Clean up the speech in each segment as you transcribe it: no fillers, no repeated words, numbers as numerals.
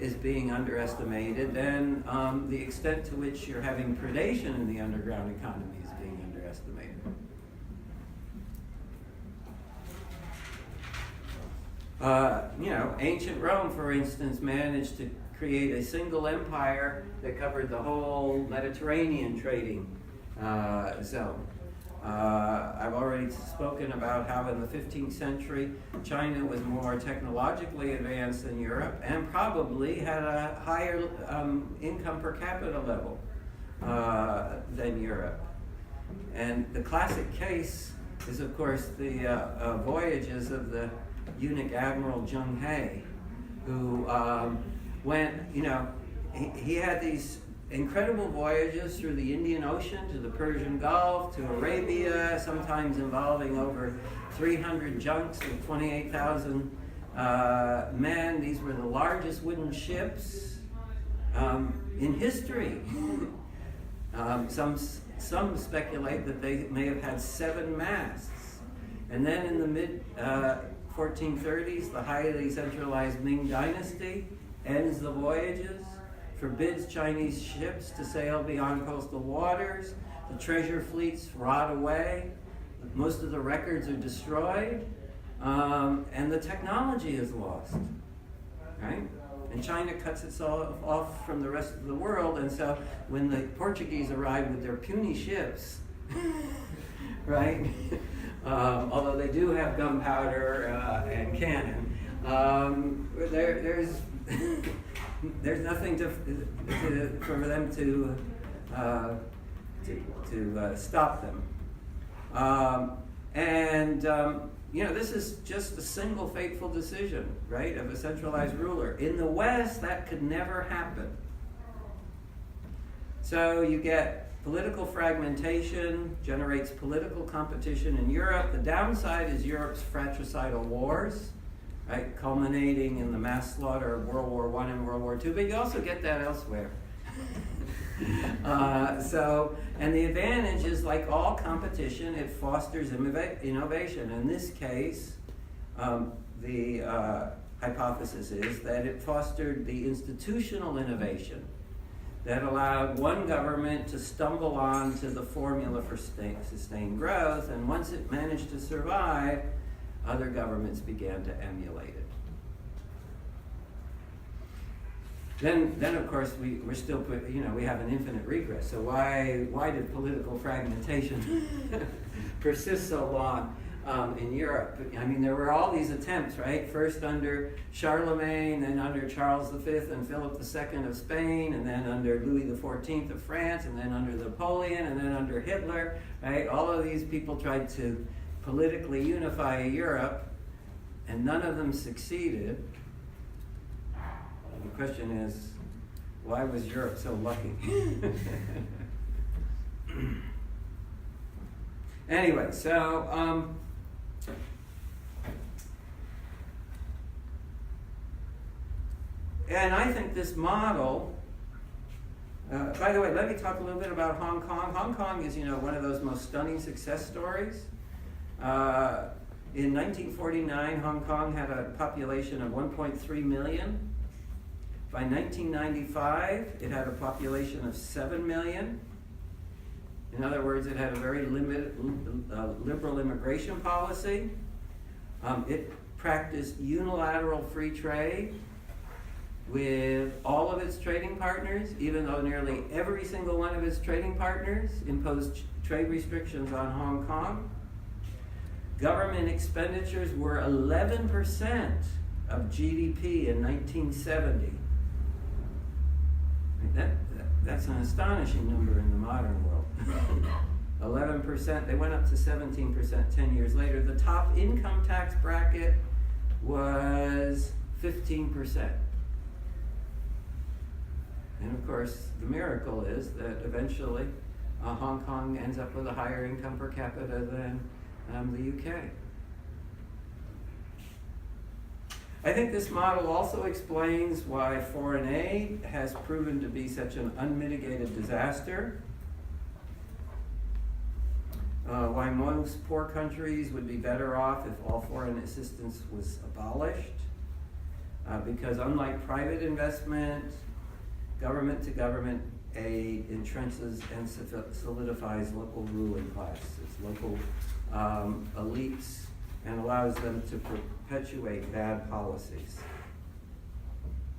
is being underestimated, then the extent to which you're having predation in the underground economy is being underestimated. Ancient Rome, for instance, managed to create a single empire that covered the whole Mediterranean trading zone. I've already spoken about how in the 15th century China was more technologically advanced than Europe and probably had a higher income per capita level than Europe. And the classic case is, of course, the voyages of the eunuch Admiral Zheng He, who went, he had these incredible voyages through the Indian Ocean to the Persian Gulf to Arabia, sometimes involving over 300 junks with 28,000 men. These were the largest wooden ships in history. Some speculate that they may have had 7 masts. And then in the mid 1430s, the highly centralized Ming Dynasty ends the voyages, forbids Chinese ships to sail beyond coastal waters. The treasure fleets rot away. Most of the records are destroyed, and the technology is lost, right? And China cuts itself off from the rest of the world, and so when the Portuguese arrive with their puny ships, right? Although they do have gunpowder and cannon, there's nothing for them to stop them. This is just a single fateful decision, right, of a centralized ruler. In the West, that could never happen. So you get political fragmentation, generates political competition in Europe. The downside is Europe's fratricidal wars, right, culminating in the mass slaughter of World War I and World War II, but you also get that elsewhere. And the advantage is, like all competition, it fosters innovation. In this case, the hypothesis is that it fostered the institutional innovation that allowed one government to stumble on to the formula for sustained growth, and once it managed to survive, other governments began to emulate it. Then of course, we're still we have an infinite regress. So why did political fragmentation persist so long in Europe? I mean, there were all these attempts, right? First under Charlemagne, then under Charles V and Philip II of Spain, and then under Louis XIV of France, and then under Napoleon, and then under Hitler, right? All of these people tried to politically unify Europe, and none of them succeeded. The question is, why was Europe so lucky? Anyway, so and I think this model, by the way, let me talk a little bit about Hong Kong. Hong Kong is, one of those most stunning success stories. In 1949, Hong Kong had a population of 1.3 million. By 1995, it had a population of 7 million. In other words, it had a very liberal immigration policy. It practiced unilateral free trade with all of its trading partners, even though nearly every single one of its trading partners imposed trade restrictions on Hong Kong. Government expenditures were 11% of GDP in 1970. That's an astonishing number in the modern world. 11%, they went up to 17% 10 years later. The top income tax bracket was 15%. And of course, the miracle is that eventually Hong Kong ends up with a higher income per capita than the UK. I think this model also explains why foreign aid has proven to be such an unmitigated disaster, why most poor countries would be better off if all foreign assistance was abolished, because unlike private investment, government to government aid entrenches and solidifies local ruling classes, local elites, and allows them to perpetuate bad policies.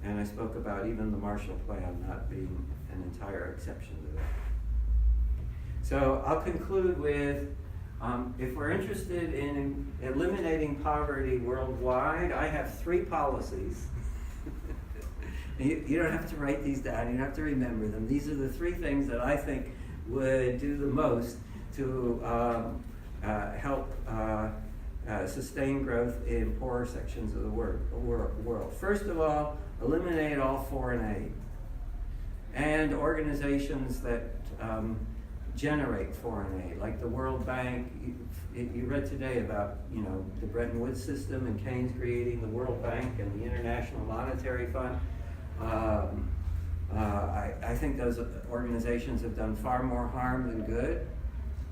And I spoke about even the Marshall Plan not being an entire exception to that. So I'll conclude with, if we're interested in eliminating poverty worldwide, I have 3 policies. You don't have to write these down, you don't have to remember them. These are the 3 things that I think would do the most to help sustain growth in poorer sections of the world. First of all, eliminate all foreign aid and organizations that generate foreign aid, like the World Bank. You read today about the Bretton Woods system and Keynes creating the World Bank and the International Monetary Fund. I think those organizations have done far more harm than good.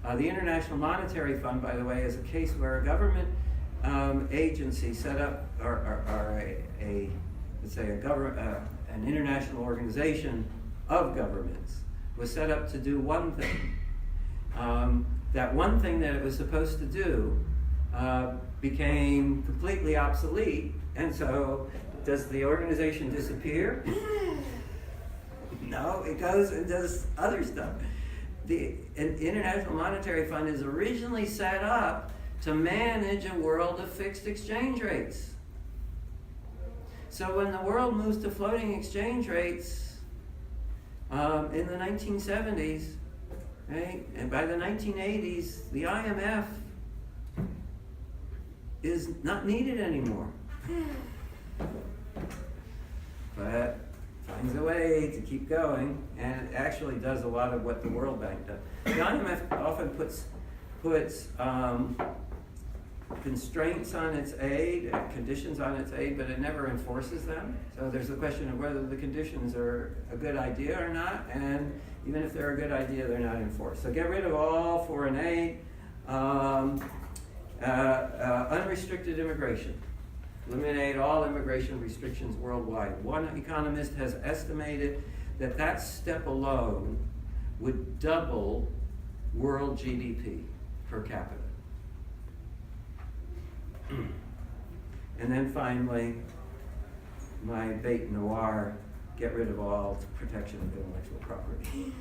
The International Monetary Fund, by the way, is a case where a government agency set up, or let's say an international organization of governments was set up to do one thing. That one thing that it was supposed to do became completely obsolete, and so does the organization disappear? No, it goes and does other stuff. The International Monetary Fund is originally set up to manage a world of fixed exchange rates. So when the world moves to floating exchange rates in the 1970s, right, and by the 1980s, the IMF is not needed anymore. But finds a way to keep going, and it actually does a lot of what the World Bank does. The IMF often puts constraints on its aid, conditions on its aid, but it never enforces them. So there's the question of whether the conditions are a good idea or not, and even if they're a good idea, they're not enforced. So get rid of all foreign aid, unrestricted immigration. Eliminate all immigration restrictions worldwide. One economist has estimated that step alone would double world GDP per capita. And then finally, my bête noire, get rid of all protection of intellectual property.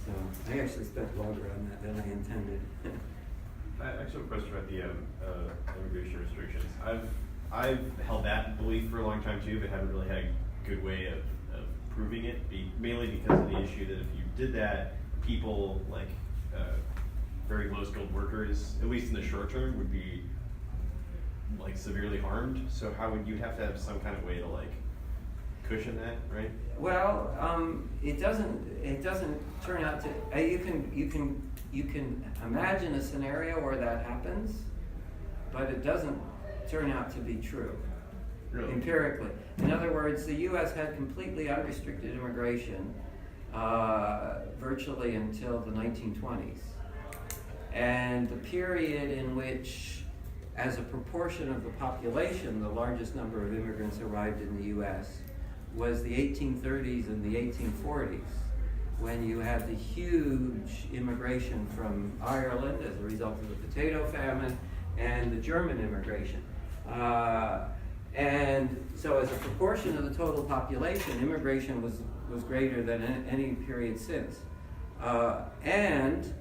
So I actually spent longer on that than I intended. I actually have a question about the immigration restrictions. I've held that belief for a long time too, but haven't really had a good way of proving it, mainly because of the issue that if you did that, people like very low-skilled workers, at least in the short term, would be like severely harmed. So how would you have to have some kind of way to like cushion that, right? Well, it doesn't turn out to. You can imagine a scenario where that happens, but it doesn't turn out to be true. Really? Empirically. In other words, the U.S. had completely unrestricted immigration virtually until the 1920s. And the period in which, as a proportion of the population, the largest number of immigrants arrived in the U.S. was the 1830s and the 1840s, when you had the huge immigration from Ireland as a result of the potato famine and the German immigration. And so as a proportion of the total population, immigration was greater than any period since. And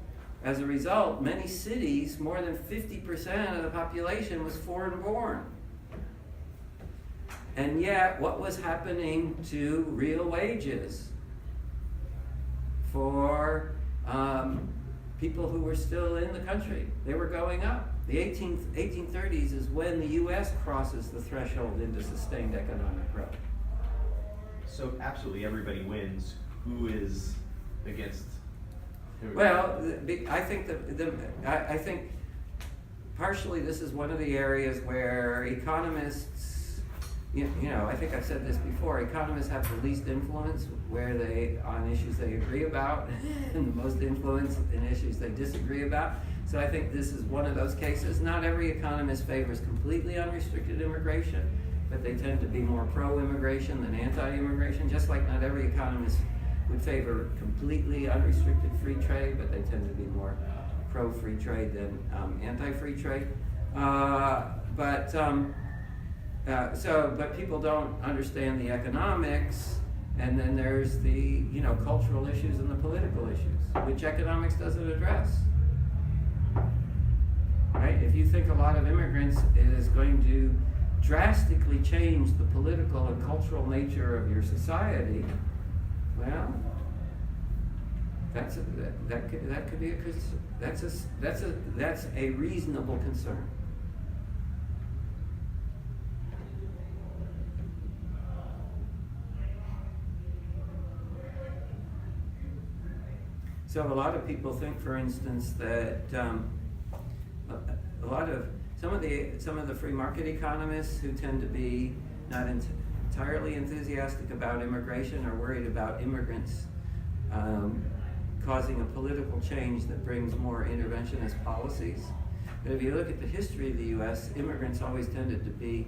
as a result, many cities, more than 50% of the population was foreign born. And yet, what was happening to real wages for people who were still in the country? They were going up. The 1830s is when the U.S. crosses the threshold into sustained economic growth. So absolutely everybody wins. Who is against? Well, I think I think partially this is one of the areas where economists, I think I've said this before, economists have the least influence on issues they agree about, and the most influence in issues they disagree about. So I think this is one of those cases. Not every economist favors completely unrestricted immigration, but they tend to be more pro-immigration than anti-immigration, just like not every economist would favor completely unrestricted free trade, but they tend to be more pro-free trade than anti-free trade. But people don't understand the economics, and then there's the cultural issues and the political issues, which economics doesn't address. Right? If you think a lot of immigrants is going to drastically change the political and cultural nature of your society, well, that could be that's a reasonable concern. So a lot of people think, for instance, that some of the free market economists who tend to be not entirely enthusiastic about immigration are worried about immigrants causing a political change that brings more interventionist policies. But if you look at the history of the U.S., immigrants always tended to be,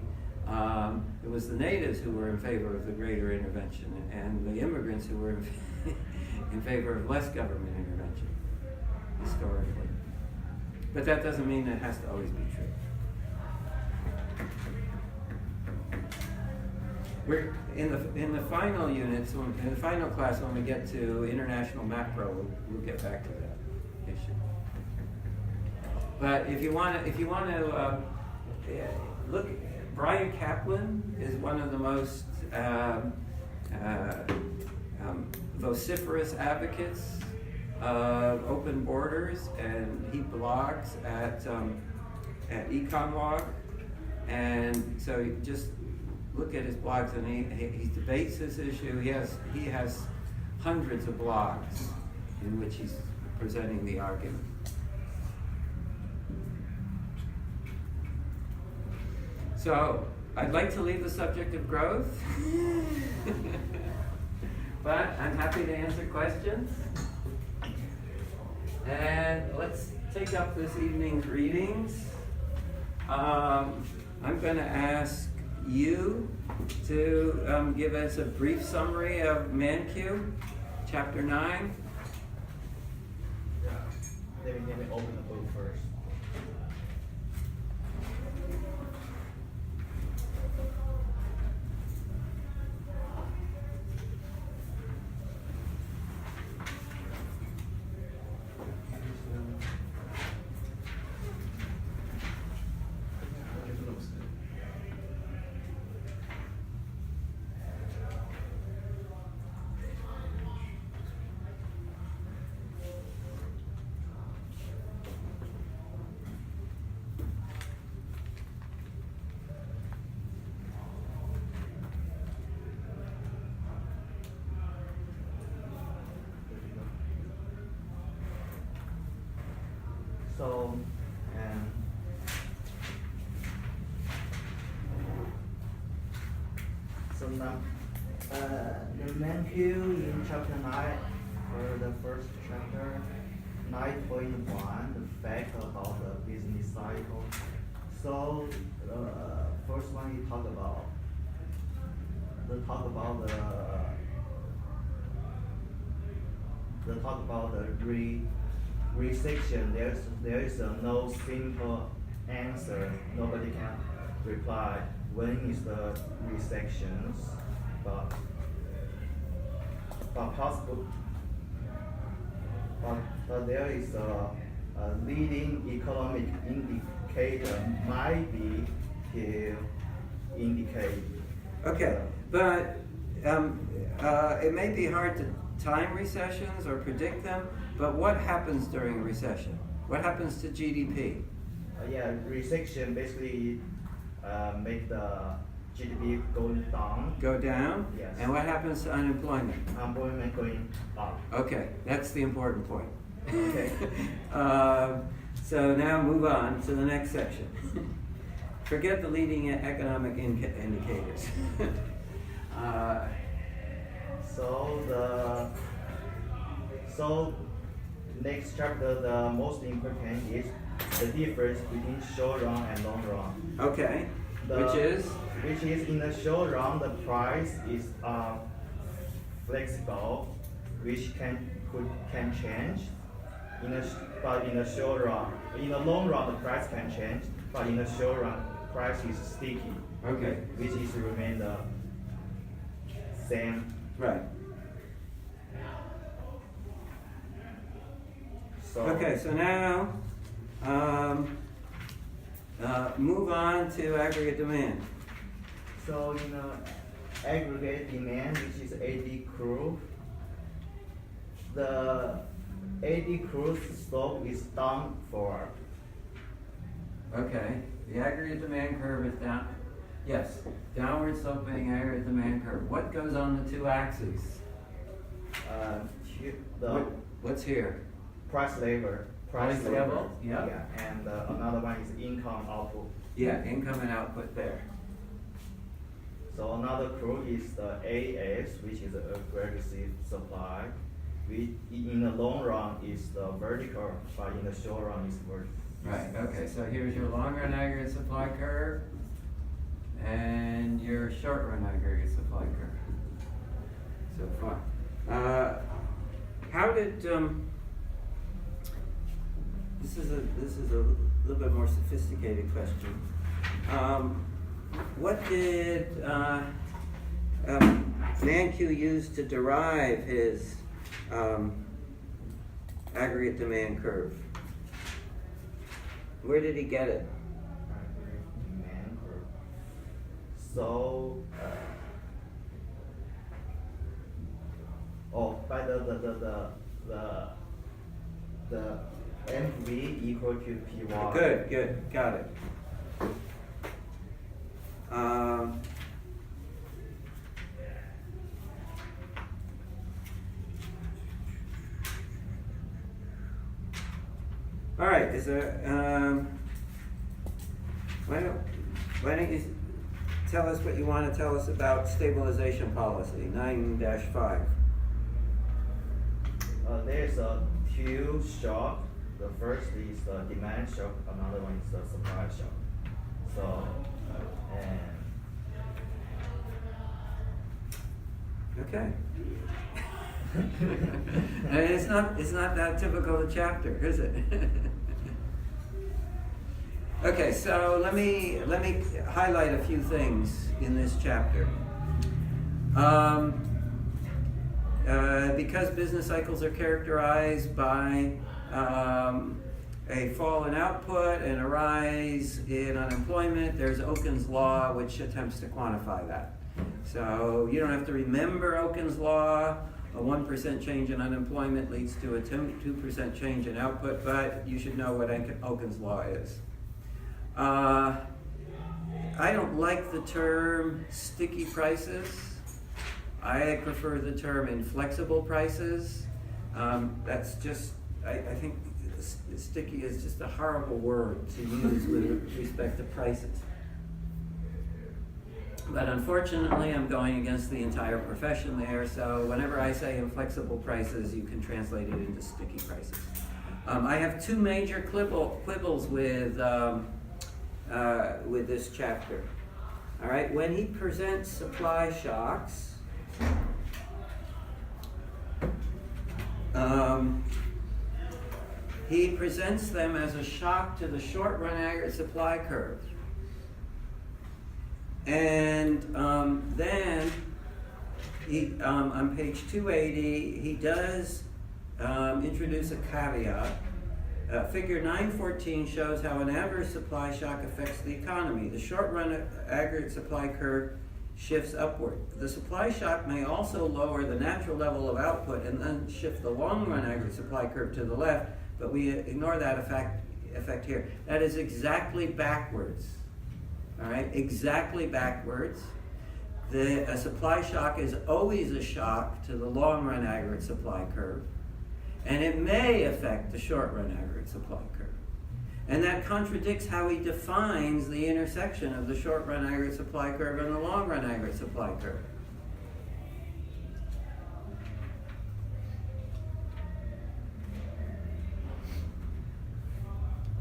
it was the natives who were in favor of the greater intervention, and the immigrants who were in favor of less government intervention, historically. But that doesn't mean it has to always be true. We're in the final units, in the final class, when we get to international macro, we'll get back to that issue. But if you want to look, Brian Kaplan is one of the most vociferous advocates of open borders, and he blogs at Econlog, and so you just look at his blogs, and he debates this issue. He has hundreds of blogs in which he's presenting the argument. So I'd like to leave the subject of growth, but I'm happy to answer questions. And let's take up this evening's readings. I'm going to ask you to give us a brief summary of Mankiw, chapter 9. Let me open the book first. The Mankiw in chapter 9, for the first chapter, 9.1, the fact about the business cycle. So, first one you talk about the recession. There is no simple answer. Nobody can reply when is the recession, but possible. But there is a leading economic indicator might be to indicate. Okay, but it may be hard to time recessions or predict them, but what happens during a recession? What happens to GDP? Recession basically make the GDP going down. Go down? Yes. And what happens to unemployment? Unemployment going up. Okay, that's the important point. Okay. So now move on to the next section. Forget the leading economic indicators. next chapter, the most important is the difference between short run and long run. Okay, The- which is? Which is in the short run, the price is flexible, which can change. But in the short run, in the long run, the price can change. But in the short run, price is sticky, Okay, which is remain the same. right. So Okay, so now, move on to aggregate demand. So in the aggregate demand, which is AD curve, the AD curve slope is downward. Okay, the aggregate demand curve is down, yes, downward sloping aggregate demand curve. What goes on the two axes? The What's here? price level. Price level, yeah. Yeah, and another one is income output. Yeah, income and output there. So another curve is the AS, which is a aggressive supply. In the long run is the vertical, but in the short run is vertical. Right, okay, so here's your long run aggregate supply curve and your short run aggregate supply curve. So far. How did, this is a little bit more sophisticated question. What did Mankiw use to derive his aggregate demand curve? Where did he get it? Demand curve. So, by the MV equal to PY. Good, got it. All right, is there, why don't you tell us what you want to tell us about stabilization policy, 9-5. There's two shock. The first is the demand shock, another one is the supply shock. So, Okay. It's not that typical a chapter, is it? Okay, so let me highlight a few things in this chapter. Because business cycles are characterized by a fall in output and a rise in unemployment, there's Okun's law, which attempts to quantify that. So you don't have to remember Okun's law. A 1% change in unemployment leads to a 2% change in output, but you should know what Okun's law is. I don't like the term sticky prices. I prefer the term inflexible prices. That's just, I think sticky is just a horrible word to use with respect to prices. But unfortunately, I'm going against the entire profession there, so whenever I say inflexible prices, you can translate it into sticky prices. I have two major quibbles with this chapter. All right, when he presents supply shocks, he presents them as a shock to the short-run aggregate supply curve. And then he, on page 280, he does introduce a caveat. Figure 914 shows how an adverse supply shock affects the economy. The short-run aggregate supply curve shifts upward. The supply shock may also lower the natural level of output and then shift the long-run aggregate supply curve to the left, but we ignore that effect here. That is exactly backwards. All right, exactly backwards. A supply shock is always a shock to the long-run aggregate supply curve, and it may affect the short-run aggregate supply curve. And that contradicts how he defines the intersection of the short-run aggregate supply curve and the long-run aggregate supply curve.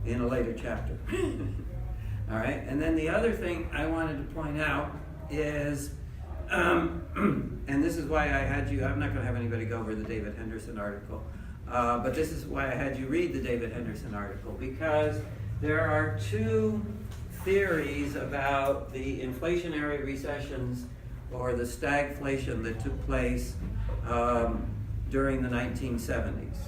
in a later chapter. All right, and then the other thing I wanted to point out is, and this is why I had you, I'm not going to have anybody go over the David Henderson article, but this is why I had you read the David Henderson article, because there are two theories about the inflationary recessions or the stagflation that took place during the 1970s.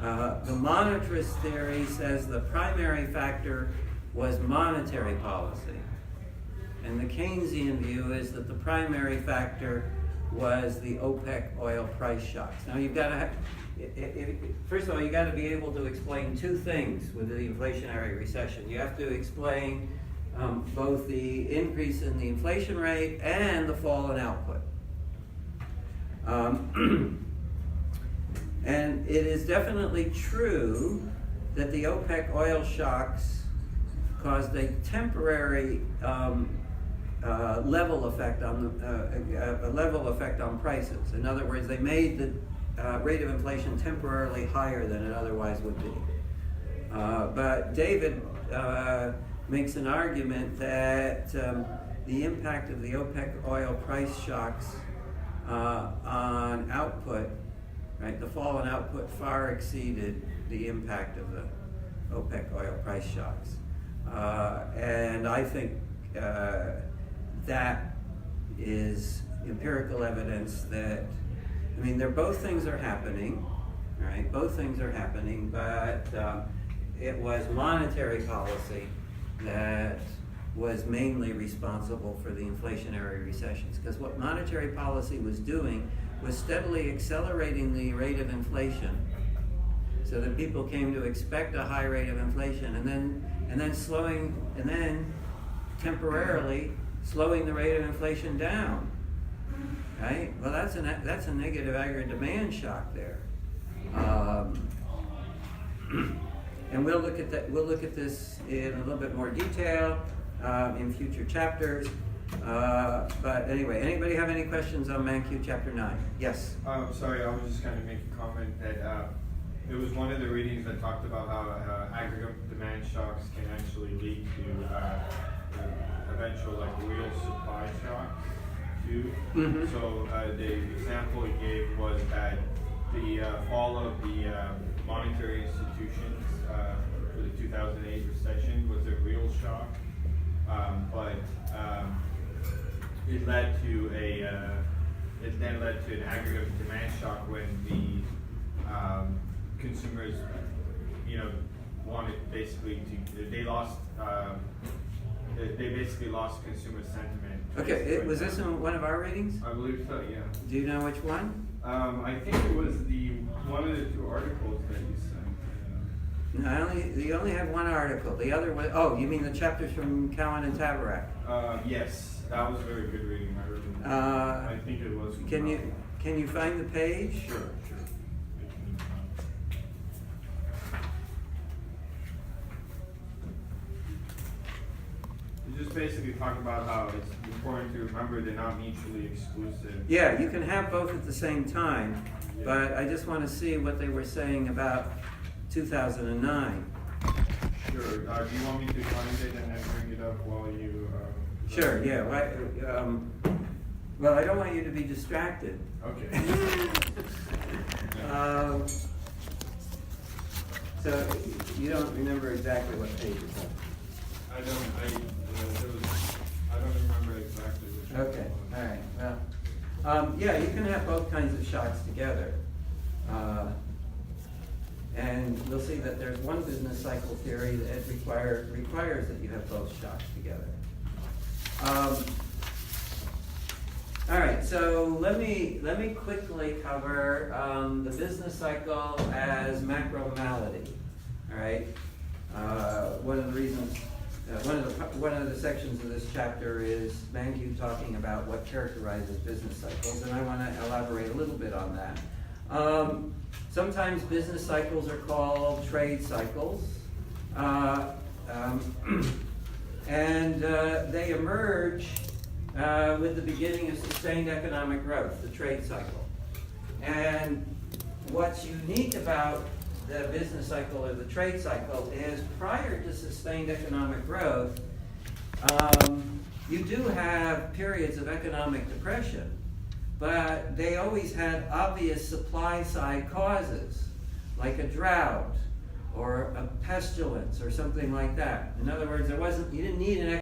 The monetarist theory says the primary factor was monetary policy. And the Keynesian view is that the primary factor was the OPEC oil price shocks. Now you've got to have, first of all, you've got to be able to explain two things with the inflationary recession. You have to explain both the increase in the inflation rate and the fall in output. And it is definitely true that the OPEC oil shocks caused a temporary level effect on prices. In other words, they made the rate of inflation temporarily higher than it otherwise would be. But David makes an argument that the impact of the OPEC oil price shocks on output, right, the fall in output far exceeded the impact of the OPEC oil price shocks. And I think that is empirical evidence that, I mean, both things are happening, right? Both things are happening, but it was monetary policy that was mainly responsible for the inflationary recessions. Because what monetary policy was doing was steadily accelerating the rate of inflation, so that people came to expect a high rate of inflation, and then temporarily slowing the rate of inflation down. Right? Well, that's a negative aggregate demand shock there. And we'll look at that. We'll look at this in a little bit more detail in future chapters. But anyway, anybody have any questions on Mankiw chapter 9? Yes. Sorry, I was just going to make a comment that it was one of the readings that talked about how aggregate demand shocks can actually lead to eventual real supply shocks too. Mm-hmm. So the example he gave was that the fall of the monetary institutions for the 2008 recession was a real shock, but it led to it then led to an aggregate demand shock when the consumers, wanted basically they basically lost consumer sentiment. Okay, was this in one of our readings? I believe so, yeah. Do you know which one? I think it was one of the two articles that you sent. No, you only had one article. The other one, oh, you mean the chapters from Cowan and Tabarak? Yes, that was a very good reading. I remember. I think it was. Can you find the page? Sure. Just basically talk about how it's important to remember they're not mutually exclusive. Yeah, you can have both at the same time, yeah. But I just want to see what they were saying about 2009. Sure. Do you want me to find it and then bring it up while you... Sure, yeah. Well, I don't want you to be distracted. Okay. So you don't remember exactly what page it's on? I don't remember exactly which one. Okay, all right. Well, yeah, you can have both kinds of shocks together. And we'll see that there's one business cycle theory that requires that you have both shocks together. All right, so let me quickly cover the business cycle as macro malady. All right, one of the reasons. One of the sections of this chapter is Mankiw talking about what characterizes business cycles, and I want to elaborate a little bit on that. Sometimes business cycles are called trade cycles, and they emerge with the beginning of sustained economic growth, the trade cycle. And what's unique about the business cycle or the trade cycle is prior to sustained economic growth, you do have periods of economic depression, but they always had obvious supply side causes, like a drought or a pestilence or something like that. In other words, you didn't need an